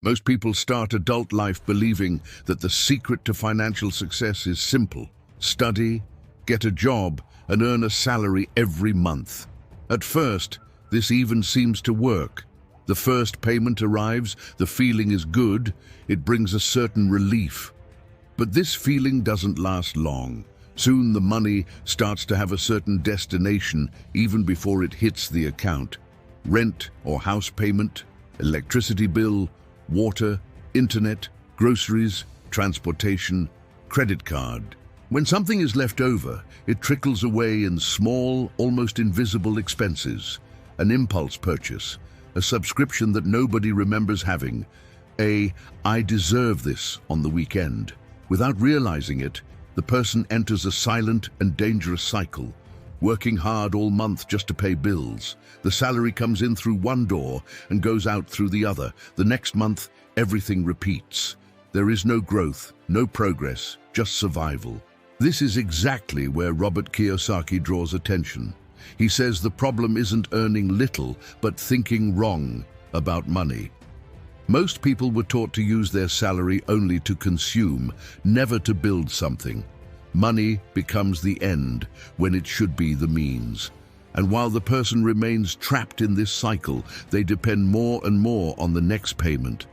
Most people start adult life believing that the secret to financial success is simple: study, get a job, and earn a salary every month. At first, this even seems to work. The first payment arrives, the feeling is good, it brings a certain relief. But this feeling doesn't last long. Soon the money starts to have a certain destination even before it hits the account. Rent or house payment, electricity bill, water, internet, groceries, transportation, credit card. When something is left over, it trickles away in small, almost invisible expenses. An impulse purchase, a subscription that nobody remembers having, "I deserve this" on the weekend. Without realizing it, the person enters a silent and dangerous cycle, working hard all month just to pay bills. The salary comes in through one door and goes out through the other. The next month, everything repeats. There is no growth, no progress, just survival. This is exactly where Robert Kiyosaki draws attention. He says the problem isn't earning little, but thinking wrong about money. Most people were taught to use their salary only to consume, never to build something. Money becomes the end when it should be the means. And while the person remains trapped in this cycle, they depend more and more on the next payment.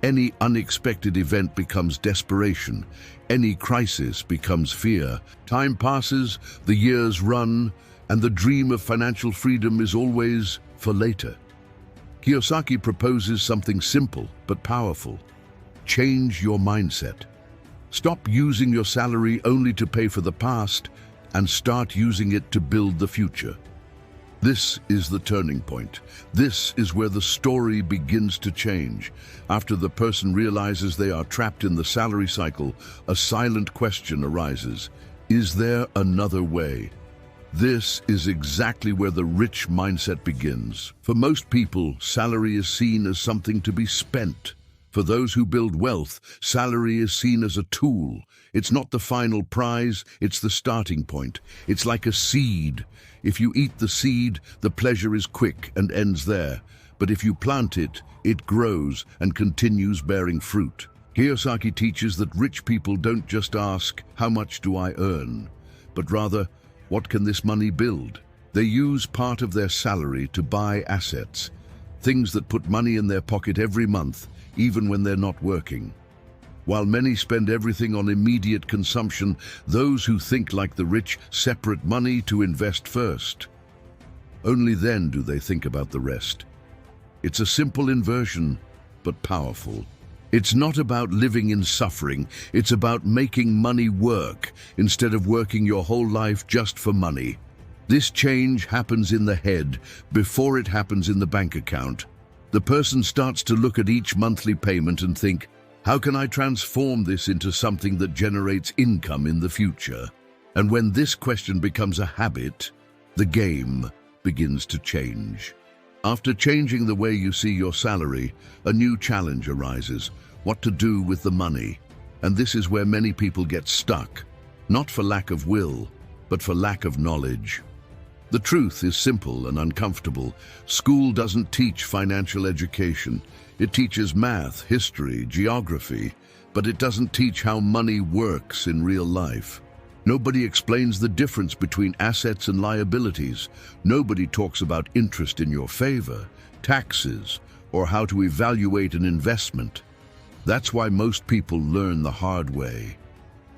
Any unexpected event becomes desperation. Any crisis becomes fear. Time passes, the years run, and the dream of financial freedom is always for later. Kiyosaki proposes something simple but powerful. Change your mindset. Stop using your salary only to pay for the past and start using it to build the future. This is the turning point. This is where the story begins to change. After the person realizes they are trapped in the salary cycle, a silent question arises. Is there another way? This is exactly where the rich mindset begins. For most people, salary is seen as something to be spent. For those who build wealth, salary is seen as a tool. It's not the final prize, it's the starting point. It's like a seed. If you eat the seed, the pleasure is quick and ends there. But if you plant it, it grows and continues bearing fruit. Kiyosaki teaches that rich people don't just ask, "How much do I earn?" but rather, "What can this money build?" They use part of their salary to buy assets, things that put money in their pocket every month, even when they're not working. While many spend everything on immediate consumption, those who think like the rich separate money to invest first. Only then do they think about the rest. It's a simple inversion, but powerful. It's not about living in suffering, it's about making money work instead of working your whole life just for money. This change happens in the head before it happens in the bank account. The person starts to look at each monthly payment and think, "How can I transform this into something that generates income in the future?" And when this question becomes a habit, the game begins to change. After changing the way you see your salary, a new challenge arises: what to do with the money. And this is where many people get stuck, not for lack of will, but for lack of knowledge. The truth is simple and uncomfortable. School doesn't teach financial education. It teaches math, history, geography, but it doesn't teach how money works in real life. Nobody explains the difference between assets and liabilities. Nobody talks about interest in your favor, taxes, or how to evaluate an investment. That's why most people learn the hard way,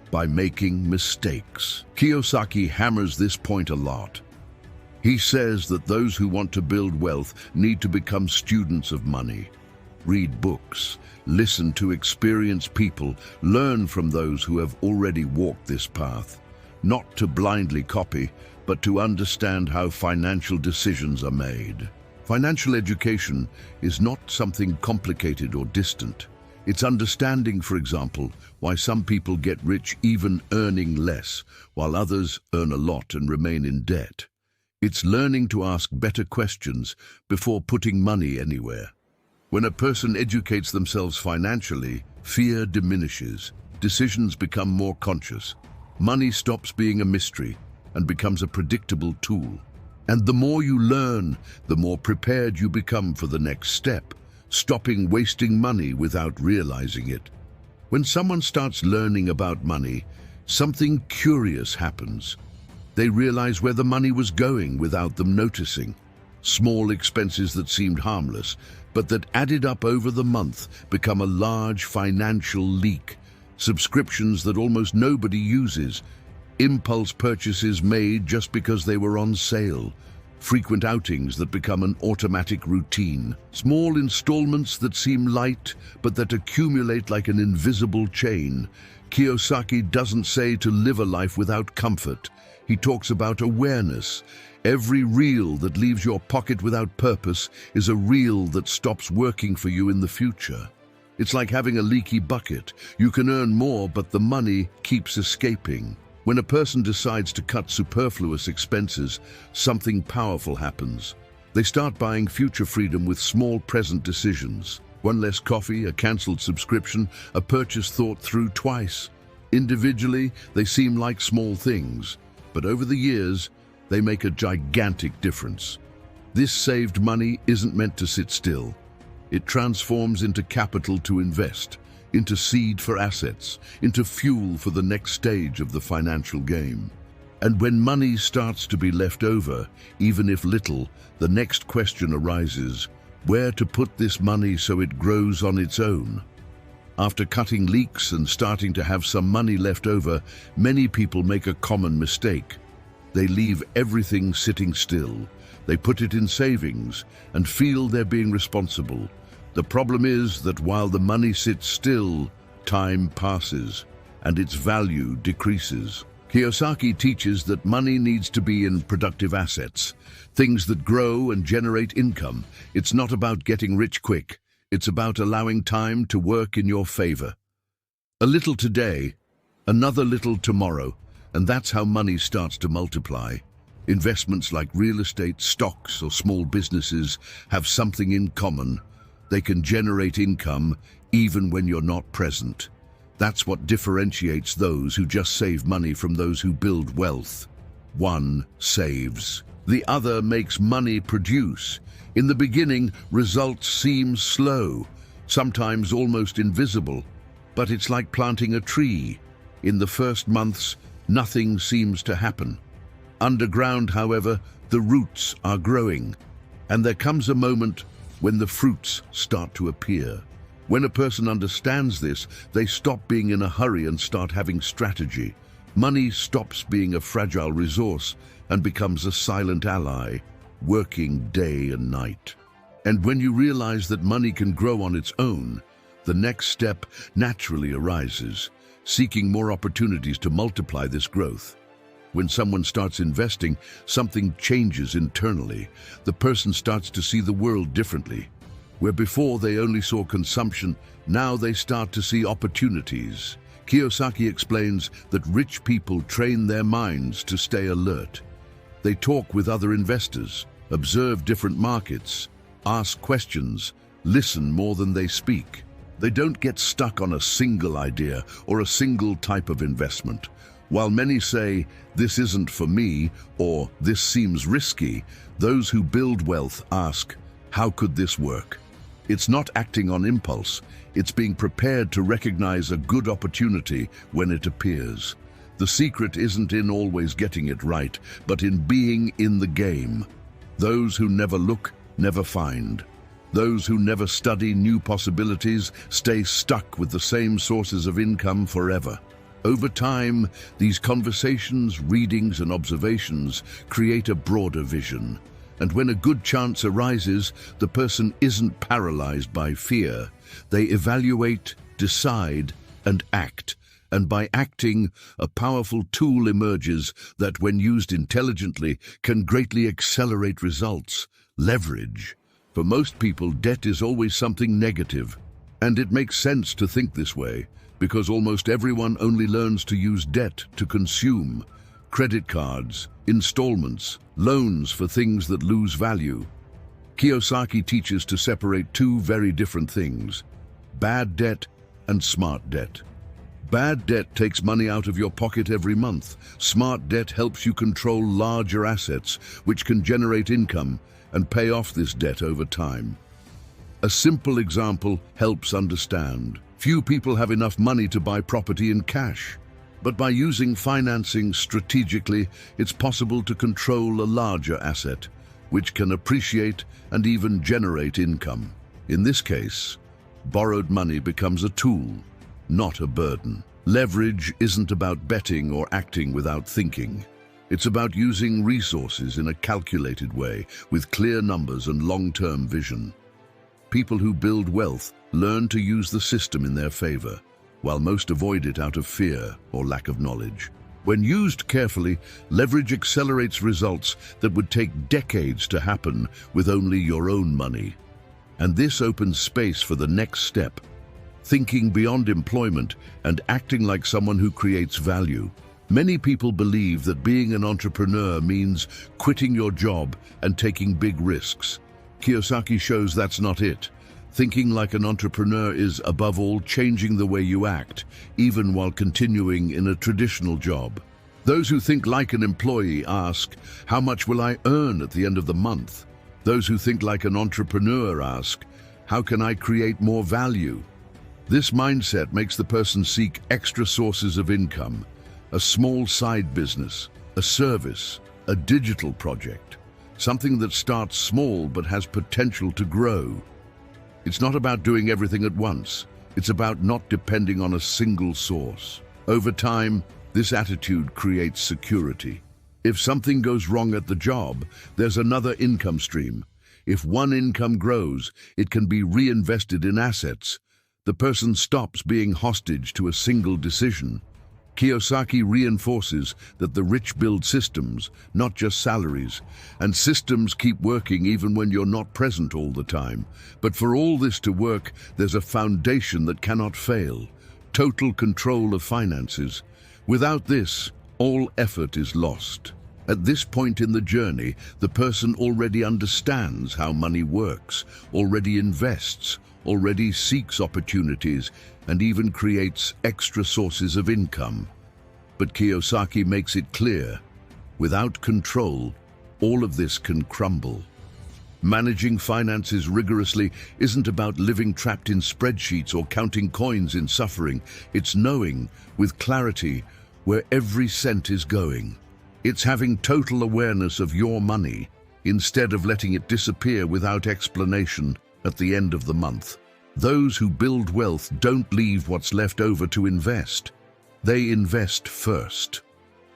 by making mistakes. Kiyosaki hammers this point a lot. He says that those who want to build wealth need to become students of money. Read books, listen to experienced people, learn from those who have already walked this path. Not to blindly copy, but to understand how financial decisions are made. Financial education is not something complicated or distant. It's understanding, for example, why some people get rich even earning less, while others earn a lot and remain in debt. It's learning to ask better questions before putting money anywhere. When a person educates themselves financially, fear diminishes, decisions become more conscious, money stops being a mystery and becomes a predictable tool. And the more you learn, the more prepared you become for the next step. stopping wasting money without realizing it. When someone starts learning about money, something curious happens. They realize where the money was going without them noticing. Small expenses that seemed harmless, but that added up over the month become a large financial leak. Subscriptions that almost nobody uses, impulse purchases made just because they were on sale, frequent outings that become an automatic routine, small installments that seem light but that accumulate like an invisible chain. Kiyosaki doesn't say to live a life without comfort. He talks about awareness. Every reel that leaves your pocket without purpose is a reel that stops working for you in the future. It's like having a leaky bucket. You can earn more, but the money keeps escaping. When a person decides to cut superfluous expenses, something powerful happens. They start buying future freedom with small present decisions. One less coffee, a cancelled subscription, a purchase thought through twice. Individually, they seem like small things, but over the years, they make a gigantic difference. This saved money isn't meant to sit still. It transforms into capital to invest, into seed for assets, into fuel for the next stage of the financial game. And when money starts to be left over, even if little, the next question arises: where to put this money so it grows on its own? After cutting leaks and starting to have some money left over, many people make a common mistake. They leave everything sitting still. They put it in savings and feel they're being responsible. The problem is that while the money sits still, time passes and its value decreases. Kiyosaki teaches that money needs to be in productive assets, things that grow and generate income. It's not about getting rich quick. It's about allowing time to work in your favor. A little today, another little tomorrow, and that's how money starts to multiply. Investments like real estate, stocks, or small businesses have something in common. They can generate income even when you're not present. That's what differentiates those who just save money from those who build wealth. One saves. The other makes money produce. In the beginning, results seem slow, sometimes almost invisible, but it's like planting a tree. In the first months, nothing seems to happen. Underground, however, the roots are growing, and there comes a moment when the fruits start to appear. When a person understands this, they stop being in a hurry and start having strategy. Money stops being a fragile resource and becomes a silent ally, working day and night. And when you realize that money can grow on its own, the next step naturally arises, seeking more opportunities to multiply this growth. When someone starts investing, something changes internally. The person starts to see the world differently. Where before they only saw consumption, now they start to see opportunities. Kiyosaki explains that rich people train their minds to stay alert. They talk with other investors, observe different markets, ask questions, listen more than they speak. They don't get stuck on a single idea or a single type of investment. While many say, "This isn't for me," or "This seems risky," those who build wealth ask, "How could this work?" It's not acting on impulse. It's being prepared to recognize a good opportunity when it appears. The secret isn't in always getting it right, but in being in the game. Those who never look, never find. Those who never study new possibilities stay stuck with the same sources of income forever. Over time, these conversations, readings, and observations create a broader vision. And when a good chance arises, the person isn't paralyzed by fear. They evaluate, decide, and act. And by acting, a powerful tool emerges that, when used intelligently, can greatly accelerate results. Leverage. For most people, debt is always something negative. And it makes sense to think this way, because almost everyone only learns to use debt to consume. Credit cards, installments, loans for things that lose value. Kiyosaki teaches to separate two very different things: bad debt and smart debt. Bad debt takes money out of your pocket every month. Smart debt helps you control larger assets, which can generate income and pay off this debt over time. A simple example helps understand. Few people have enough money to buy property in cash. But by using financing strategically, it's possible to control a larger asset, which can appreciate and even generate income. In this case, borrowed money becomes a tool, not a burden. Leverage isn't about betting or acting without thinking. It's about using resources in a calculated way, with clear numbers and long-term vision. People who build wealth learn to use the system in their favor, while most avoid it out of fear or lack of knowledge. When used carefully, leverage accelerates results that would take decades to happen with only your own money. And this opens space for the next step, thinking beyond employment and acting like someone who creates value. Many people believe that being an entrepreneur means quitting your job and taking big risks. Kiyosaki shows that's not it. Thinking like an entrepreneur is, above all, changing the way you act, even while continuing in a traditional job. Those who think like an employee ask, how much will I earn at the end of the month? Those who think like an entrepreneur ask, how can I create more value? This mindset makes the person seek extra sources of income, a small side business, a service, a digital project, something that starts small but has potential to grow. It's not about doing everything at once. It's about not depending on a single source. Over time, this attitude creates security. If something goes wrong at the job, there's another income stream. If one income grows, it can be reinvested in assets. The person stops being hostage to a single decision. Kiyosaki reinforces that the rich build systems, not just salaries, and systems keep working even when you're not present all the time. But for all this to work, there's a foundation that cannot fail: total control of finances. Without this, all effort is lost. At this point in the journey, the person already understands how money works, already invests, already seeks opportunities, and even creates extra sources of income. But Kiyosaki makes it clear, without control, all of this can crumble. Managing finances rigorously isn't about living trapped in spreadsheets or counting coins in suffering. It's knowing, with clarity, where every cent is going. It's having total awareness of your money, instead of letting it disappear without explanation at the end of the month. Those who build wealth don't leave what's left over to invest. They invest first.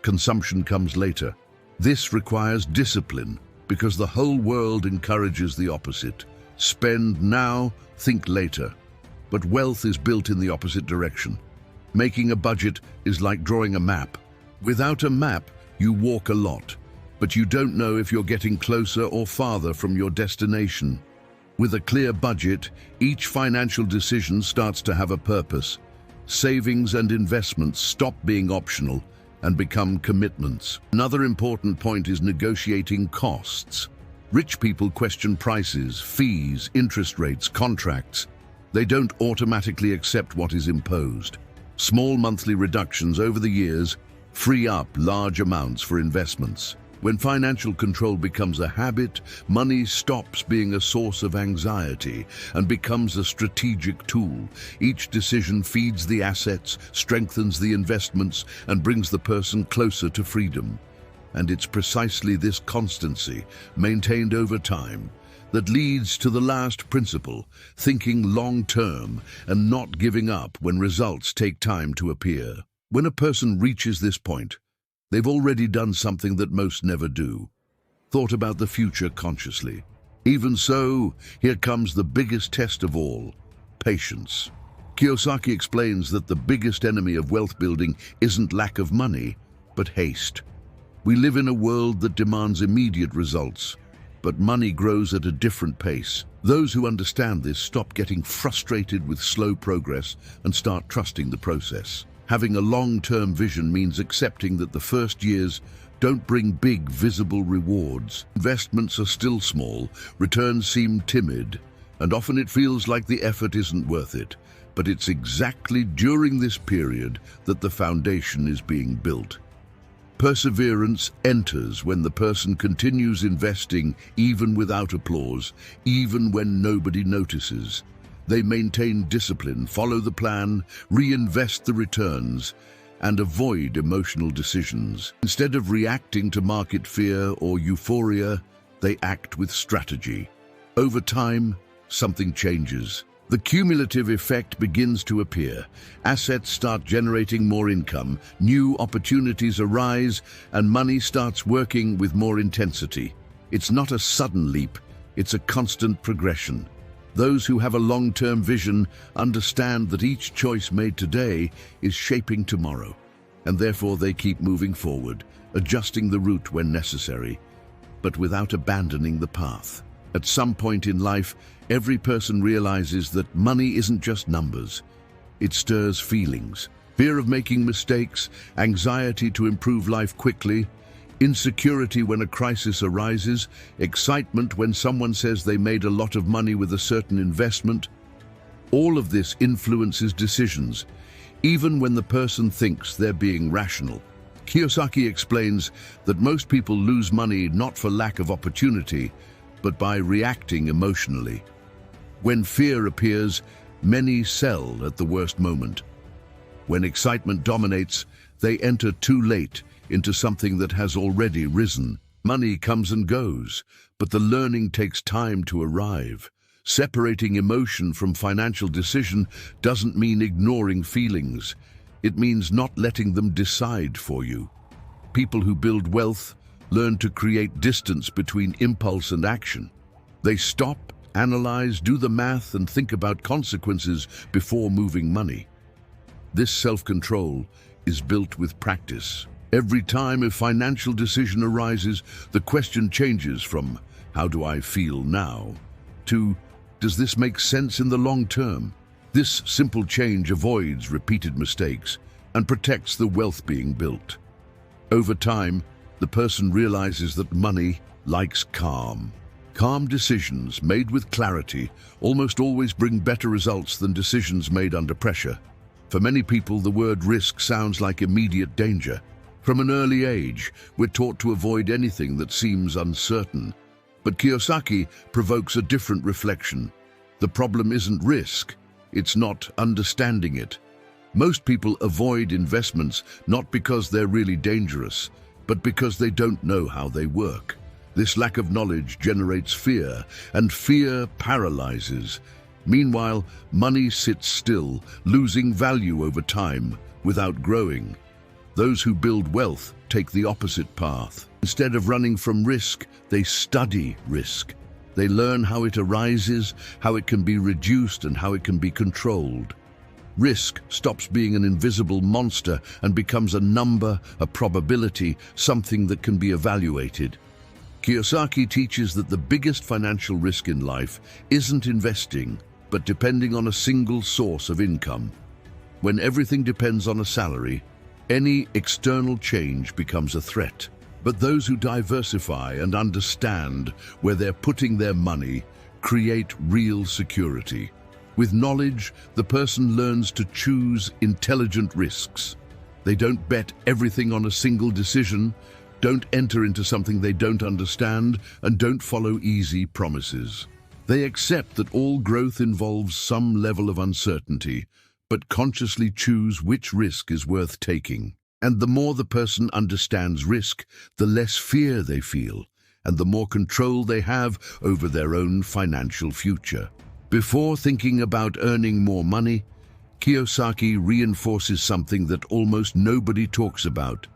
Consumption comes later. This requires discipline, because the whole world encourages the opposite. Spend now, think later. But wealth is built in the opposite direction. Making a budget is like drawing a map. Without a map, you walk a lot, but you don't know if you're getting closer or farther from your destination. With a clear budget, each financial decision starts to have a purpose. Savings and investments stop being optional and become commitments. Another important point is negotiating costs. Rich people question prices, fees, interest rates, contracts. They don't automatically accept what is imposed. Small monthly reductions over the years free up large amounts for investments. When financial control becomes a habit, money stops being a source of anxiety and becomes a strategic tool. Each decision feeds the assets, strengthens the investments, and brings the person closer to freedom. And it's precisely this constancy, maintained over time, that leads to the last principle: thinking long-term and not giving up when results take time to appear. When a person reaches this point, they've already done something that most never do: thought about the future consciously. Even so, here comes the biggest test of all: patience. Kiyosaki explains that the biggest enemy of wealth building isn't lack of money, but haste. We live in a world that demands immediate results, but money grows at a different pace. Those who understand this stop getting frustrated with slow progress and start trusting the process. Having a long-term vision means accepting that the first years don't bring big, visible rewards. Investments are still small, returns seem timid, and often it feels like the effort isn't worth it. But it's exactly during this period that the foundation is being built. Perseverance enters when the person continues investing even without applause, even when nobody notices. They maintain discipline, follow the plan, reinvest the returns, and avoid emotional decisions. Instead of reacting to market fear or euphoria, they act with strategy. Over time, something changes. The cumulative effect begins to appear. Assets start generating more income, new opportunities arise, and money starts working with more intensity. It's not a sudden leap, it's a constant progression. Those who have a long-term vision understand that each choice made today is shaping tomorrow, and therefore they keep moving forward, adjusting the route when necessary, but without abandoning the path. At some point in life, every person realizes that money isn't just numbers. It stirs feelings. Fear of making mistakes, anxiety to improve life quickly, insecurity when a crisis arises, excitement when someone says they made a lot of money with a certain investment. All of this influences decisions, even when the person thinks they're being rational. Kiyosaki explains that most people lose money not for lack of opportunity, but by reacting emotionally. When fear appears, many sell at the worst moment. When excitement dominates, they enter too late into something that has already risen. Money comes and goes, but the learning takes time to arrive. Separating emotion from financial decision doesn't mean ignoring feelings. It means not letting them decide for you. People who build wealth learn to create distance between impulse and action. They stop, analyze, do the math, and think about consequences before moving money. This self-control is built with practice. Every time a financial decision arises, the question changes from, "How do I feel now?" to, "Does this make sense in the long term?" This simple change avoids repeated mistakes and protects the wealth being built. Over time, the person realizes that money likes calm. Calm decisions made with clarity almost always bring better results than decisions made under pressure. For many people, the word risk sounds like immediate danger. From an early age, we're taught to avoid anything that seems uncertain. But Kiyosaki provokes a different reflection. The problem isn't risk, it's not understanding it. Most people avoid investments not because they're really dangerous, but because they don't know how they work. This lack of knowledge generates fear, and fear paralyzes. Meanwhile, money sits still, losing value over time without growing. Those who build wealth take the opposite path. Instead of running from risk, they study risk. They learn how it arises, how it can be reduced, and how it can be controlled. Risk stops being an invisible monster and becomes a number, a probability, something that can be evaluated. Kiyosaki teaches that the biggest financial risk in life isn't investing, but depending on a single source of income. When everything depends on a salary, any external change becomes a threat. But those who diversify and understand where they're putting their money create real security. With knowledge, the person learns to choose intelligent risks. They don't bet everything on a single decision, don't enter into something they don't understand, and don't follow easy promises. They accept that all growth involves some level of uncertainty, but consciously choose which risk is worth taking. And the more the person understands risk, the less fear they feel, and the more control they have over their own financial future. Before thinking about earning more money, Kiyosaki reinforces something that almost nobody talks about.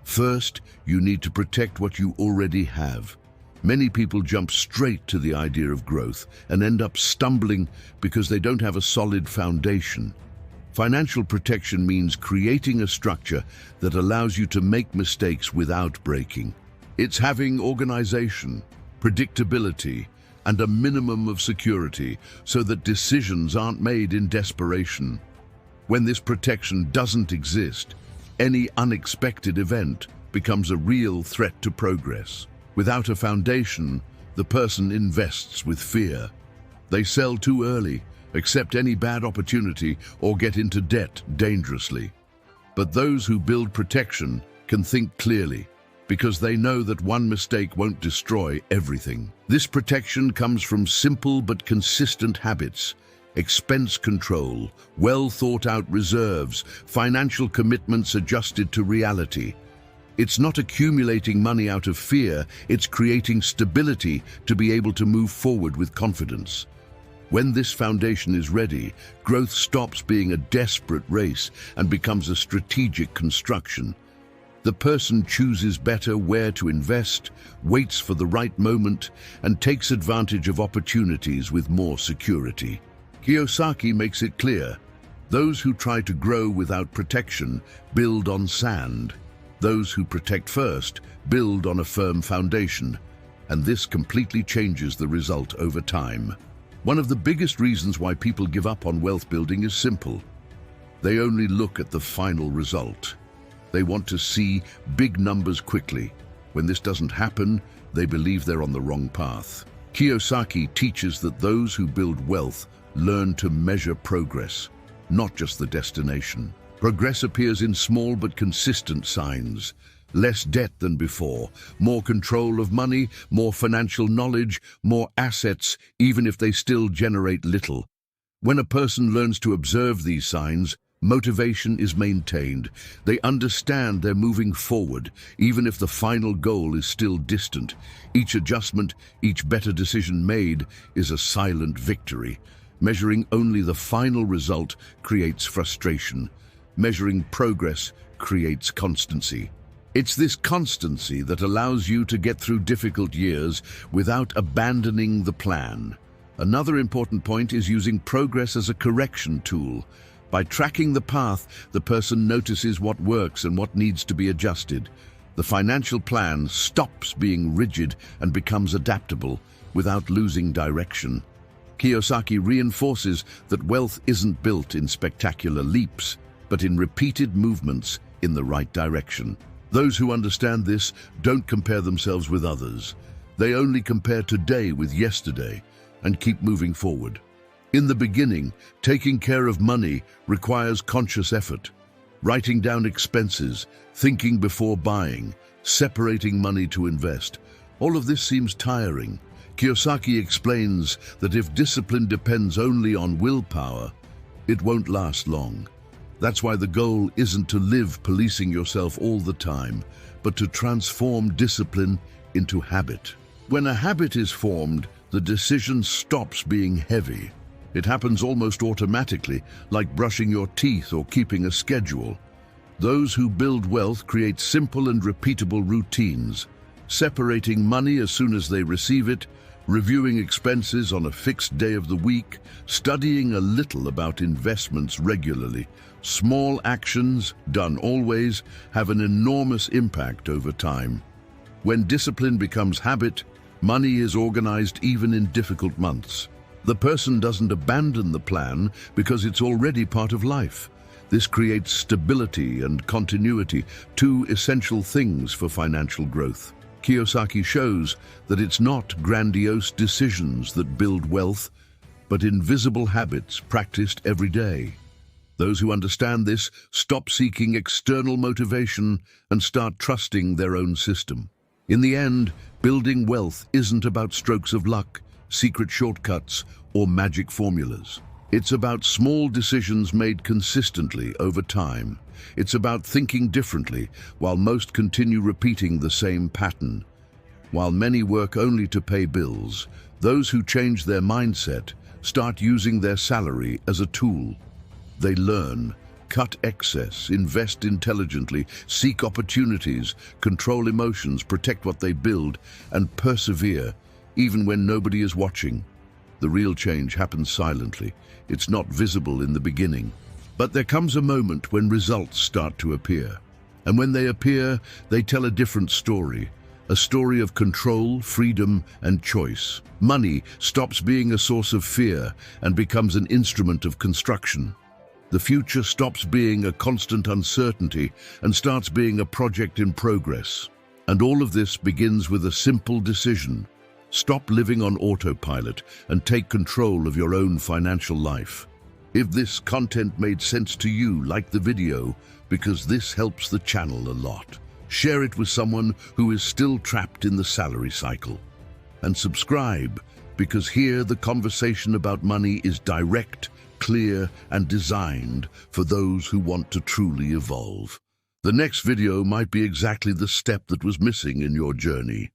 First, you need to protect what you already have. Many people jump straight to the idea of growth and end up stumbling because they don't have a solid foundation. Financial protection means creating a structure that allows you to make mistakes without breaking. It's having organization, predictability, and a minimum of security so that decisions aren't made in desperation. When this protection doesn't exist, any unexpected event becomes a real threat to progress. Without a foundation, the person invests with fear. They sell too early, accept any bad opportunity, or get into debt dangerously. But those who build protection can think clearly, because they know that one mistake won't destroy everything. This protection comes from simple but consistent habits: expense control, well-thought-out reserves, financial commitments adjusted to reality. It's not accumulating money out of fear, it's creating stability to be able to move forward with confidence. When this foundation is ready, growth stops being a desperate race and becomes a strategic construction. The person chooses better where to invest, waits for the right moment, and takes advantage of opportunities with more security. Kiyosaki makes it clear: those who try to grow without protection build on sand. Those who protect first build on a firm foundation, and this completely changes the result over time. One of the biggest reasons why people give up on wealth building is simple. They only look at the final result. They want to see big numbers quickly. When this doesn't happen, they believe they're on the wrong path. Kiyosaki teaches that those who build wealth learn to measure progress, not just the destination. Progress appears in small but consistent signs: less debt than before, more control of money, more financial knowledge, more assets, even if they still generate little. When a person learns to observe these signs, motivation is maintained. They understand they're moving forward, even if the final goal is still distant. Each adjustment, each better decision made, is a silent victory. Measuring only the final result creates frustration. Measuring progress creates constancy. It's this constancy that allows you to get through difficult years without abandoning the plan. Another important point is using progress as a correction tool. By tracking the path, the person notices what works and what needs to be adjusted. The financial plan stops being rigid and becomes adaptable without losing direction. Kiyosaki reinforces that wealth isn't built in spectacular leaps, but in repeated movements in the right direction. Those who understand this don't compare themselves with others. They only compare today with yesterday and keep moving forward. In the beginning, taking care of money requires conscious effort. Writing down expenses, thinking before buying, separating money to invest. All of this seems tiring. Kiyosaki explains that if discipline depends only on willpower, it won't last long. That's why the goal isn't to live policing yourself all the time, but to transform discipline into habit. When a habit is formed, the decision stops being heavy. It happens almost automatically, like brushing your teeth or keeping a schedule. Those who build wealth create simple and repeatable routines, separating money as soon as they receive it, reviewing expenses on a fixed day of the week, studying a little about investments regularly. Small actions, done always, have an enormous impact over time. When discipline becomes habit, money is organized even in difficult months. The person doesn't abandon the plan because it's already part of life. This creates stability and continuity, two essential things for financial growth. Kiyosaki shows that it's not grandiose decisions that build wealth, but invisible habits practiced every day. Those who understand this stop seeking external motivation and start trusting their own system. In the end, building wealth isn't about strokes of luck, secret shortcuts, or magic formulas. It's about small decisions made consistently over time. It's about thinking differently while most continue repeating the same pattern. While many work only to pay bills, those who change their mindset start using their salary as a tool. They learn, cut excess, invest intelligently, seek opportunities, control emotions, protect what they build, and persevere, even when nobody is watching. The real change happens silently. It's not visible in the beginning. But there comes a moment when results start to appear. And when they appear, they tell a different story. A story of control, freedom, and choice. Money stops being a source of fear and becomes an instrument of construction. The future stops being a constant uncertainty and starts being a project in progress. And all of this begins with a simple decision. Stop living on autopilot and take control of your own financial life. If this content made sense to you, like the video, because this helps the channel a lot. Share it with someone who is still trapped in the salary cycle. And subscribe, because here the conversation about money is direct, clear, and designed for those who want to truly evolve. The next video might be exactly the step that was missing in your journey.